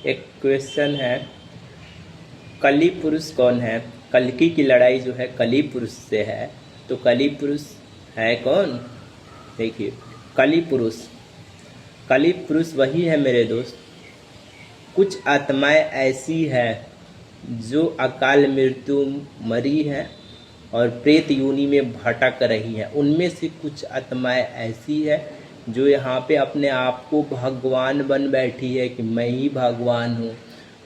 एक क्वेश्चन है, कली पुरुष कौन है? कल्कि की लड़ाई जो है कली पुरुष से है, तो कली पुरुष है कौन? देखिए, कली पुरुष वही है मेरे दोस्त। कुछ आत्माएं ऐसी है जो अकाल मृत्यु मरी है और प्रेत योनि में भटक रही हैं। उनमें से कुछ आत्माएं ऐसी है जो यहाँ पे अपने आप को भगवान बन बैठी है कि मैं ही भगवान हूँ।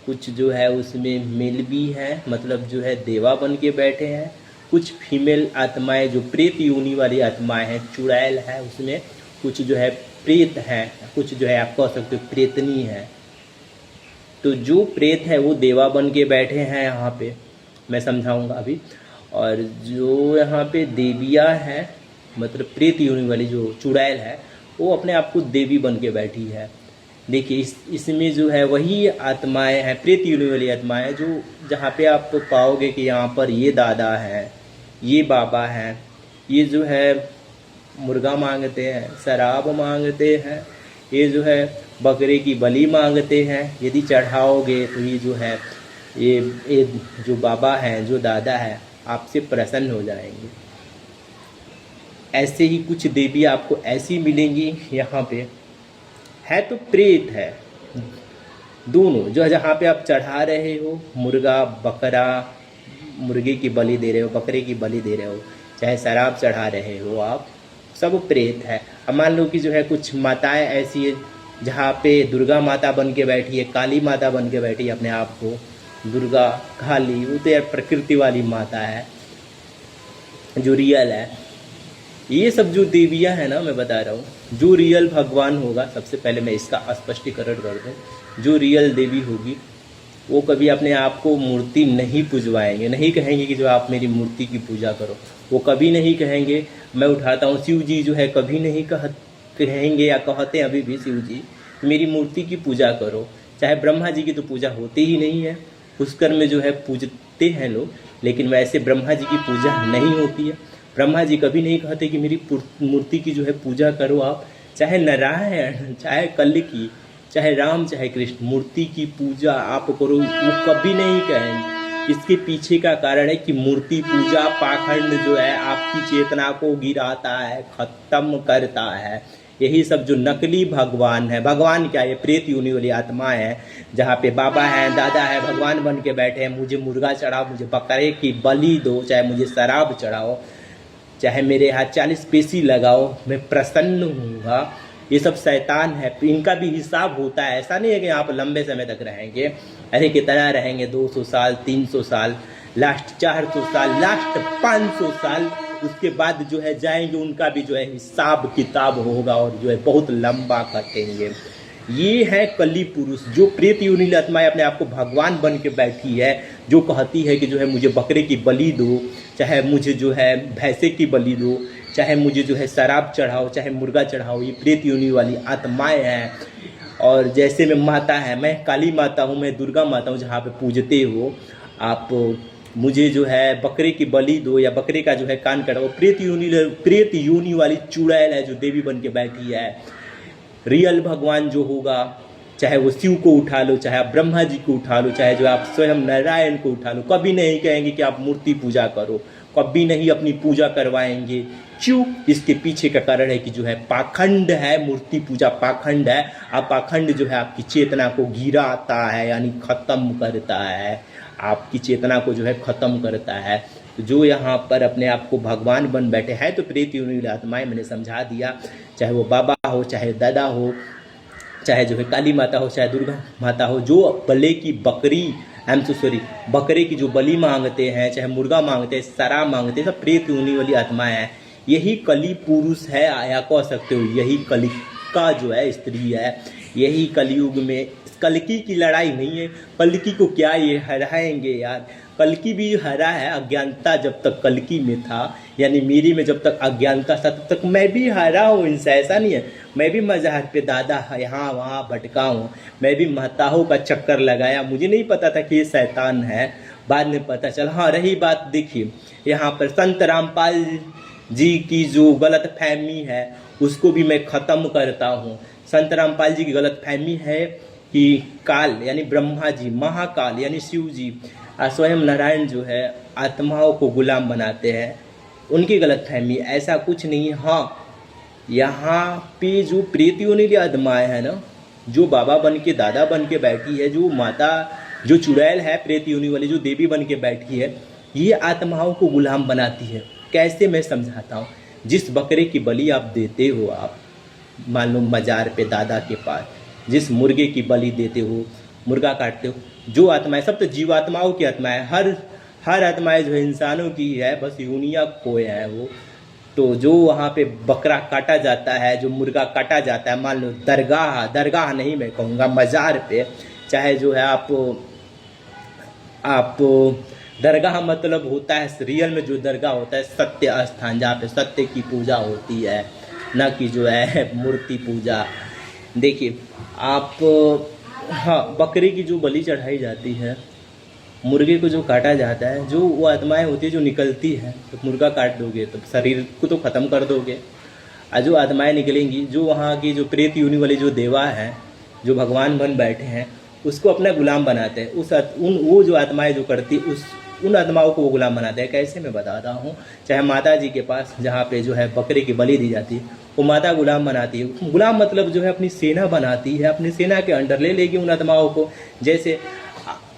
कुछ जो है उसमें मेल भी है, मतलब जो है देवा बन के बैठे हैं। कुछ फीमेल आत्माएं जो प्रेत योनि वाली आत्माएं हैं, चुड़ैल है उसमें। कुछ जो है प्रेत हैं, कुछ जो है आप कह सकते हो प्रेतनी है। तो जो प्रेत है वो देवा बन के बैठे हैं यहाँ पे, मैं समझाऊंगा अभी। और जो यहाँ पे देवियाँ हैं, मतलब प्रेत योनि वाली जो चुड़ैल है, वो अपने आप को देवी बन के बैठी है। देखिए इसमें जो है वही आत्माएं हैं, प्रेत योनि वाली आत्माएं, जो जहाँ पे आप पाओगे कि यहाँ पर ये दादा हैं, ये बाबा हैं, ये जो है मुर्गा मांगते हैं, शराब मांगते हैं, ये जो है बकरे की बलि मांगते हैं। यदि चढ़ाओगे तो ये जो है ये जो बाबा हैं, जो दादा है, आपसे प्रसन्न हो जाएंगे। ऐसे ही कुछ देवी आपको ऐसी मिलेंगी यहाँ पे, है तो प्रेत है दोनों। जो जहाँ पे आप चढ़ा रहे हो मुर्गा बकरा, मुर्गे की बलि दे रहे हो, बकरे की बलि दे रहे हो, चाहे शराब चढ़ा रहे हो, आप सब प्रेत है। अब मान लो कि जो है कुछ माताएं ऐसी है जहाँ पे दुर्गा माता बन के बैठी है, काली माता बन के बैठी है अपने आप को। दुर्गा काली वो तो यार प्रकृति वाली माता है जो रियल है। ये सब जो देवियाँ हैं ना, मैं बता रहा हूँ, जो रियल भगवान होगा, सबसे पहले मैं इसका स्पष्टीकरण कर दूँ। जो रियल देवी होगी वो कभी अपने आप को मूर्ति नहीं पूजवाएंगे, नहीं कहेंगे कि जो आप मेरी मूर्ति की पूजा करो। वो कभी नहीं कहेंगे। मैं उठाता हूँ, शिव जी जो है कभी नहीं कहेंगे या कहते हैं अभी भी शिव जी मेरी मूर्ति की पूजा करो। चाहे ब्रह्मा जी की तो पूजा होती ही नहीं है, पुष्कर में जो है पूजते हैं लोग, लेकिन वैसे ब्रह्मा जी की पूजा नहीं होती है। ब्रह्मा जी कभी नहीं कहते कि मेरी मूर्ति की जो है पूजा करो आप। चाहे नारायण, चाहे कल्कि, चाहे राम, चाहे कृष्ण, मूर्ति की पूजा आप करो, वो कभी नहीं कहेंगे। इसके पीछे का कारण है कि मूर्ति पूजा पाखंड जो है आपकी चेतना को गिराता है, खत्म करता है। यही सब जो नकली भगवान है, भगवान क्या, ये प्रेत योनि वाली आत्मा है, जहाँ पे बाबा है, दादा है, भगवान बन के बैठे हैं। मुझे मुर्गा चढ़ाओ, मुझे बकरे की बलि दो, चाहे मुझे शराब चढ़ाओ, चाहे मेरे यहाँ 40 पैसे लगाओ, मैं प्रसन्न हूँगा। ये सब शैतान है, इनका भी हिसाब होता है। ऐसा नहीं है कि आप लंबे समय तक रहेंगे। अरे कितना रहेंगे, 200 साल, 300 साल, लास्ट 400 साल, लास्ट 500 साल, उसके बाद जो है जाएंगे, उनका भी जो है हिसाब किताब होगा और जो है बहुत लंबा कटेंगे। ये है कली पुरुष, जो प्रेत योनि आत्माएं अपने आप को भगवान बन के बैठी है, जो कहती है कि जो है मुझे बकरे की बलि दो, चाहे मुझे जो है भैंसे की बलि दो, चाहे मुझे जो है शराब चढ़ाओ, चाहे मुर्गा चढ़ाओ। ये प्रेत योनि वाली आत्माएं हैं। और जैसे मैं माता है, मैं काली माता हूँ, मैं दुर्गा माता हूँ, जहाँ पे पूजते हो आप, मुझे जो है बकरे की बलि दो या बकरे का जो है कान कटाओ। प्रेत योनि वाली चुड़ैल है जो देवी बन के बैठी है। रियल भगवान जो होगा, चाहे वो शिव को उठा लो, चाहे आप ब्रह्मा जी को उठा लो, चाहे जो आप स्वयं नारायण को उठा लो, कभी नहीं कहेंगे कि आप मूर्ति पूजा करो, कभी नहीं अपनी पूजा करवाएंगे। क्यों? इसके पीछे का कारण है कि जो है पाखंड है, मूर्ति पूजा पाखंड है। आप पाखंड जो है आपकी चेतना को गिराता है, यानी खत्म करता है, आपकी चेतना को जो है खत्म करता है। तो जो यहाँ पर अपने आप को भगवान बन बैठे हैं, तो प्रेत योनि आत्माएं, मैंने समझा दिया। चाहे वो बाबा हो, चाहे दादा हो, चाहे जो है काली माता हो, चाहे दुर्गा माता हो, जो बले की बकरी, बकरे की जो बलि मांगते हैं, चाहे मुर्गा मांगते हैं, शराब मांगते हैं, सब प्रेत योनि वाली आत्माएं हैं। यही कली पुरुष है, आया कह सकते हो, यही कलिका जो है स्त्री है। यही कलयुग में कल्कि की लड़ाई नहीं है। कल्कि को क्या ये हराएंगे यार? कल्कि भी हरा है। अज्ञानता जब तक कल्कि में था, यानी मेरी में जब तक अज्ञानता था, तब तक मैं भी हरा हूँ इनसे। ऐसा नहीं है, मैं भी मज़ार पे दादा यहाँ वहाँ भटका हूँ, मैं भी महताहों का चक्कर लगाया। मुझे नहीं पता था कि ये शैतान है, बाद में पता चला। हाँ, रही बात, देखिए यहाँ पर संत रामपाल जी की जो गलत फहमी है उसको भी मैं ख़त्म करता हूँ। संत रामपाल जी की गलत फहमी है कि काल यानी ब्रह्मा जी, महाकाल यानी शिव जी, स्वयं नारायण जो है आत्माओं को गुलाम बनाते हैं, उनकी गलतफहमी। ऐसा कुछ नहीं है। हाँ, यहाँ पे जो प्रेत योनि वाली आत्माएं है ना, जो बाबा बन के, दादा बन के बैठी है, जो माता, जो चुड़ैल है प्रेत योनि वाली, जो देवी बन के बैठी है, ये आत्माओं को गुलाम बनाती है। कैसे, मैं समझाता हूँ। जिस बकरे की बलि आप देते हो, आप मान लो मजार पे दादा के पास, जिस मुर्गे की बलि देते हो, मुर्गा काटते हो, जो आत्माएं, सब तो जीवात्माओं की आत्माएं, हर आत्माएं जो है इंसानों की है, बस यूनिया खोए हैं वो। तो जो वहाँ पे बकरा काटा जाता है, जो मुर्गा काटा जाता है, मान लो दरगाह नहीं मैं कहूँगा, मज़ार पे, चाहे जो है आप दरगाह मतलब होता है रियल में, जो दरगाह होता है सत्य स्थान, जहाँ पे सत्य की पूजा होती है, ना कि जो है मूर्ति पूजा। देखिए आप, हाँ, बकरे की जो बलि चढ़ाई जाती है, मुर्गे को जो काटा जाता है, जो वो आत्माएं होती है जो निकलती है, तो मुर्गा काट दोगे तो शरीर को तो ख़त्म कर दोगे, और जो आत्माएं निकलेंगी, जो वहाँ की जो प्रेत योनि वाले जो देवा हैं, जो भगवान बन बैठे हैं, उसको अपना गुलाम बनाते हैं। वो जो आत्माएं जो करती, उन आत्माओं को वो गुलाम बनाते हैं। कैसे, मैं बताता हूँ। चाहे माता जी के पास, जहाँ पे जो है बकरे की बलि दी जाती है, वो माता गुलाम बनाती है। गुलाम मतलब जो है अपनी सेना बनाती है, अपनी सेना के अंडर ले लेगी उन आत्माओं को। जैसे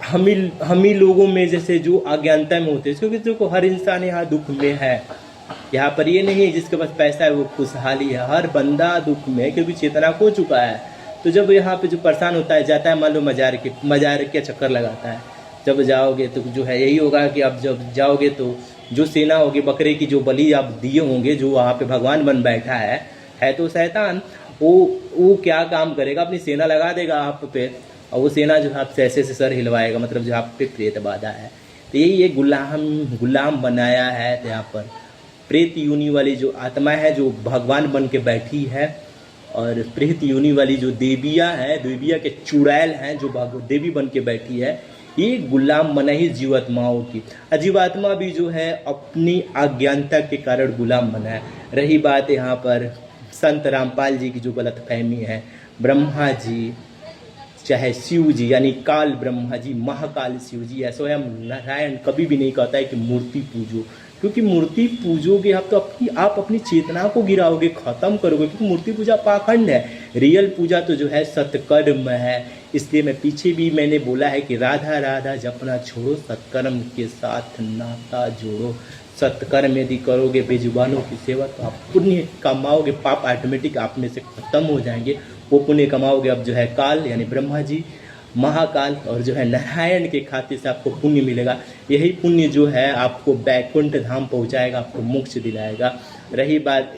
हम ही लोगों में जैसे जो अज्ञानता में होते हैं, क्योंकि देखो हर इंसान यहाँ दुख में है। यहाँ पर ये नहीं है जिसके पास पैसा है वो खुशहाली है, हर बंदा दुख में, क्योंकि चेतना खो चुका है। तो जब यहाँ पे जो परेशान होता है, जाता है मान लो मजार के चक्कर लगाता है, जब जाओगे तो जो है यही होगा कि आप जब जाओगे तो जो सेना होगी, बकरे की जो बलि आप दिए होंगे, जो वहाँ पे भगवान बन बैठा है तो शैतान, वो क्या काम करेगा, अपनी सेना लगा देगा आप पे, और वो सेना जो है आपसे ऐसे से सर हिलवाएगा, मतलब जो आप पे प्रेत बाधा है। तो यही ये गुलाम बनाया है। तो यहाँ पर प्रेत योनि वाली जो आत्मा है, जो भगवान बन के बैठी है, और प्रेत योनि वाली जो देवियाँ हैं, देविया के चुड़ैल हैं, जो देवी बन के बैठी है, ये गुलाम बना ही जीवात्माओं की। जीवात्मा भी जो है अपनी अज्ञानता के कारण गुलाम बना है। रही बात यहाँ पर संत रामपाल जी की जो गलत फहमी है, ब्रह्मा जी चाहे शिव जी, यानी काल ब्रह्मा जी, महाकाल शिव जी, या स्वयं नारायण कभी भी नहीं कहता है कि मूर्ति पूजो, क्योंकि मूर्ति पूजोगे आप तो आप अपनी चेतना को गिराओगे, खत्म करोगे, क्योंकि मूर्ति पूजा पाखंड है। रियल पूजा तो जो है सत्कर्म है। इसलिए मैं पीछे भी मैंने बोला है कि राधा राधा जपना छोड़ो, सत्कर्म के साथ नाता जोड़ो। सत्कर्म यदि करोगे, बेजुबानों की सेवा, तो आप पुण्य कमाओगे, पाप ऑटोमेटिक आप में से खत्म हो जाएंगे। वो पुण्य कमाओगे अब जो है काल यानी ब्रह्मा जी, महाकाल और जो है नारायण के खाते से आपको पुण्य मिलेगा। यही पुण्य जो है आपको बैकुंठ धाम पहुंचाएगा, आपको मोक्ष दिलाएगा। रही बात